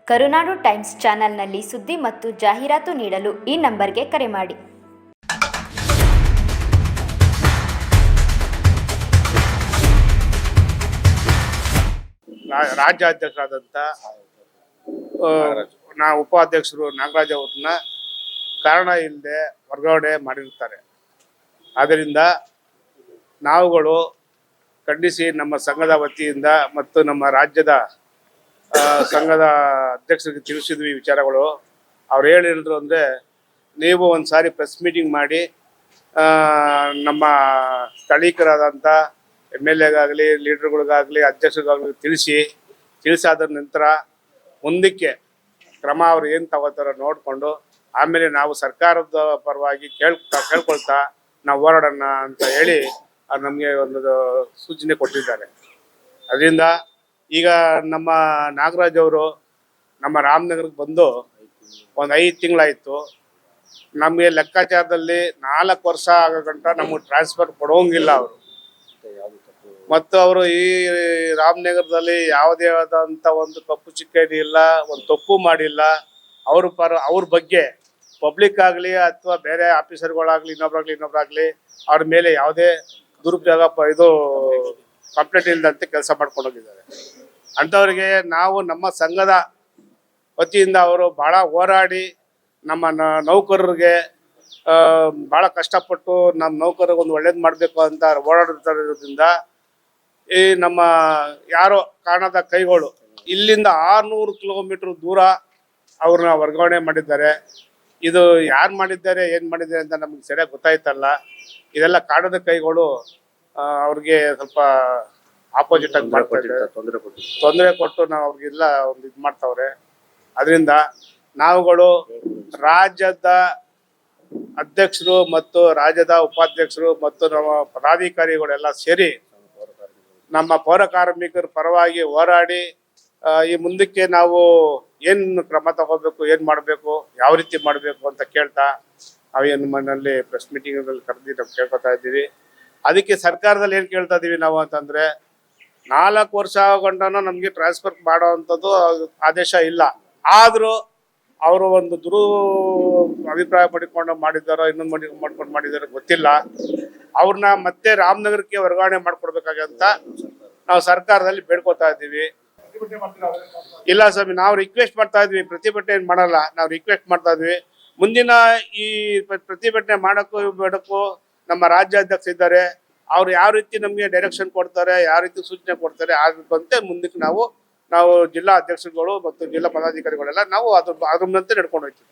ಕರುನಾಡು times ಚಾನೆಲ್ನಲ್ಲಿ ಸುದ್ದಿ ಮತ್ತು ಜಾಹೀರಾತು ನೀಡಲು ಈ ನಂಬರ್ಗೆ ಕರೆ ಮಾಡಿ. ರಾಜ್ಯಾಧ್ಯಕ್ಷರಾದಂಥ ಉಪಾಧ್ಯಕ್ಷರು ನಾಗರಾಜ್ ಅವ್ರನ್ನ ಕಾರಣ ಇಲ್ಲದೆ ವರ್ಗಾವಣೆ ಮಾಡಿರ್ತಾರೆ. ಆದ್ದರಿಂದ ನಾವುಗಳು ಖಂಡಿಸಿ ನಮ್ಮ ಸಂಘದ ವತಿಯಿಂದ ಮತ್ತು ನಮ್ಮ ರಾಜ್ಯದ ಸಂಘದ ಅಧ್ಯಕ್ಷರಿಗೆ ತಿಳಿಸಿದ್ವಿ ವಿಚಾರಗಳು. ಅವ್ರು ಹೇಳಿದ್ರು ಅಂದರೆ, ನೀವು ಒಂದು ಸಾರಿ ಪ್ರೆಸ್ ಮೀಟಿಂಗ್ ಮಾಡಿ ನಮ್ಮ ಸ್ಥಳೀಕರಾದಂಥ MLAಗಾಗಲಿ ಲೀಡರ್ಗಳಿಗಾಗಲಿ ಅಧ್ಯಕ್ಷರಿಗಾಗಲಿ ತಿಳಿಸಾದ ನಂತರ ಮುಂದಕ್ಕೆ ಕ್ರಮ ಅವ್ರು ಏನು ತಗೋತಾರೋ ನೋಡಿಕೊಂಡು ಆಮೇಲೆ ನಾವು ಸರ್ಕಾರದ ಪರವಾಗಿ ಕೇಳ್ಕೊಳ್ತಾ ನಾವು ಹೋರಾಡೋಣ ಅಂತ ಹೇಳಿ ಅವ್ರು ನಮಗೆ ಒಂದು ಸೂಚನೆ ಕೊಟ್ಟಿದ್ದಾರೆ. ಅದರಿಂದ ಈಗ ನಮ್ಮ ನಾಗರಾಜ್ ಅವರು ನಮ್ಮ ರಾಮನಗರಕ್ಕೆ ಬಂದು ಒಂದು 5 ತಿಂಗಳಾಯಿತು. ನಮಗೆ ಲೆಕ್ಕಾಚಾರದಲ್ಲಿ 4 ವರ್ಷ ಆಗೋ ಗಂಟ ನಮಗೆ ಟ್ರಾನ್ಸ್ಫರ್ ಕೊಡೋಂಗಿಲ್ಲ ಅವರು. ಮತ್ತು ಅವರು ಈ ರಾಮನಗರದಲ್ಲಿ ಯಾವುದೇ ಆದಂಥ ಒಂದು ಕಪ್ಪು ಚಿಕ್ಕೇಡಿ ಇಲ್ಲ, ಒಂದು ತಪ್ಪು ಮಾಡಿಲ್ಲ. ಅವ್ರ ಬಗ್ಗೆ ಪಬ್ಲಿಕ್ ಆಗಲಿ ಅಥವಾ ಬೇರೆ ಆಫೀಸರ್ಗಳಾಗಲಿ ಇನ್ನೊಬ್ಬರಾಗಲಿ ಅವ್ರ ಮೇಲೆ ಯಾವುದೇ ದುರುಪಯೋಗ ಕಂಪ್ಲೇಂಟ್ ಇಲ್ಲದಂತೆ ಕೆಲಸ ಮಾಡ್ಕೊಂಡು ಹೋಗಿದ್ದಾರೆ. ಅಂಥವ್ರಿಗೆ ನಾವು ನಮ್ಮ ಸಂಘದ ವತಿಯಿಂದ ಅವರು ಭಾಳ ಹೋರಾಡಿ ನಮ್ಮ ನೌಕರರಿಗೆ ಭಾಳ ಕಷ್ಟಪಟ್ಟು ನಮ್ಮ ನೌಕರಿಗೆ ಒಂದು ಒಳ್ಳೇದು ಮಾಡಬೇಕು ಅಂತ ಓಡಾಡ್ತಿರೋದ್ರಿಂದ ಈ ನಮ್ಮ ಯಾರೋ ಕಾರಣದ ಕೈಗಳು ಇಲ್ಲಿಂದ 600 ಕಿಲೋಮೀಟರ್ ದೂರ ಅವ್ರನ್ನ ವರ್ಗಾವಣೆ ಮಾಡಿದ್ದಾರೆ. ಇದು ಯಾರು ಮಾಡಿದ್ದಾರೆ ಏನು ಮಾಡಿದ್ದಾರೆ ಅಂತ ನಮ್ಗೆ ಸರಿಯಾಗಿ ಗೊತ್ತಾಯ್ತಲ್ಲ. ಇದೆಲ್ಲ ಕಾರಣದ ಕೈಗಳು ಅವ್ರಿಗೆ ಸ್ವಲ್ಪ ಆಪೋಸಿಟ್ ಆಗಿ ತೊಂದರೆ ಕೊಟ್ಟು ನಾವು ಅವ್ರಿಗೆಲ್ಲ ಒಂದು ಇದು ಮಾಡ್ತಾವ್ರೆ. ಅದರಿಂದ ನಾವುಗಳು ರಾಜ್ಯದ ಅಧ್ಯಕ್ಷರು ಮತ್ತು ರಾಜ್ಯದ ಉಪಾಧ್ಯಕ್ಷರು ಮತ್ತು ನಮ್ಮ ಪದಾಧಿಕಾರಿಗಳೆಲ್ಲ ಸೇರಿ ನಮ್ಮ ಪೌರ ಕಾರ್ಮಿಕರ ಪರವಾಗಿ ಹೋರಾಡಿ ಈ ಮುಂದಕ್ಕೆ ನಾವು ಏನು ಕ್ರಮ ತಗೋಬೇಕು, ಏನು ಮಾಡಬೇಕು, ಯಾವ ರೀತಿ ಮಾಡಬೇಕು ಅಂತ ಕೇಳ್ತಾ ನಾವೇನು ಮನೆಯಲ್ಲಿ ಪ್ರೆಸ್ ಮೀಟಿಂಗ್ನಲ್ಲಿ ಕರೆದು ನಾವು ಕೇಳ್ಕೊತಾ ಇದ್ದೀವಿ. ಅದಕ್ಕೆ ಸರ್ಕಾರದಲ್ಲಿ ಏನು ಕೇಳ್ತಾ ಇದ್ದೀವಿ ನಾವು ಅಂತಂದರೆ, 4 ವರ್ಷ ಗಂಟನೂ ನಮಗೆ ಟ್ರಾನ್ಸ್ಫರ್ ಮಾಡೋ ಅಂಥದ್ದು ಆದೇಶ ಇಲ್ಲ. ಆದರೂ ಅವರು ಒಂದು ಅಭಿಪ್ರಾಯ ಮಾಡಿದ್ದಾರೋ ಇನ್ನೊಂದು ಮಾಡ್ಕೊಂಡು ಮಾಡಿದಾರೋ ಗೊತ್ತಿಲ್ಲ. ಅವ್ರನ್ನ ಮತ್ತೆ ರಾಮನಗರಕ್ಕೆ ವರ್ಗಾವಣೆ ಮಾಡ್ಕೊಡ್ಬೇಕಾಗಂತ ನಾವು ಸರ್ಕಾರದಲ್ಲಿ ಬೇಡ್ಕೊತಾ ಇದ್ದೀವಿ. ಇಲ್ಲ ಸ್ವಾಮಿ, ನಾವು ರಿಕ್ವೆಸ್ಟ್ ಮಾಡ್ತಾ ಇದ್ವಿ, ಪ್ರತಿಭಟನೆ ಏನು ಮಾಡಲ್ಲ. ನಾವು ರಿಕ್ವೆಸ್ಟ್ ಮಾಡ್ತಾ ಇದ್ವಿ. ಮುಂದಿನ ಈ ಪ್ರತಿಭಟನೆ ಬೇಡಕ್ಕೂ ನಮ್ಮ ರಾಜ್ಯಾಧ್ಯಕ್ಷ ಇದ್ದಾರೆ. ಅವ್ರು ಯಾವ ರೀತಿ ನಮಗೆ ಡೈರೆಕ್ಷನ್ ಕೊಡ್ತಾರೆ, ಯಾವ ರೀತಿ ಸೂಚನೆ ಕೊಡ್ತಾರೆ ಅದಂತೆ ಮುಂದಕ್ಕೆ ನಾವು ಜಿಲ್ಲಾ ಅಧ್ಯಕ್ಷರುಗಳು ಮತ್ತು ಜಿಲ್ಲಾ ಪದಾಧಿಕಾರಿಗಳೆಲ್ಲ ನಾವು ಅದ್ರಂತೆ ನಡ್ಕೊಂಡು ಹೋಗ್ತೀವಿ.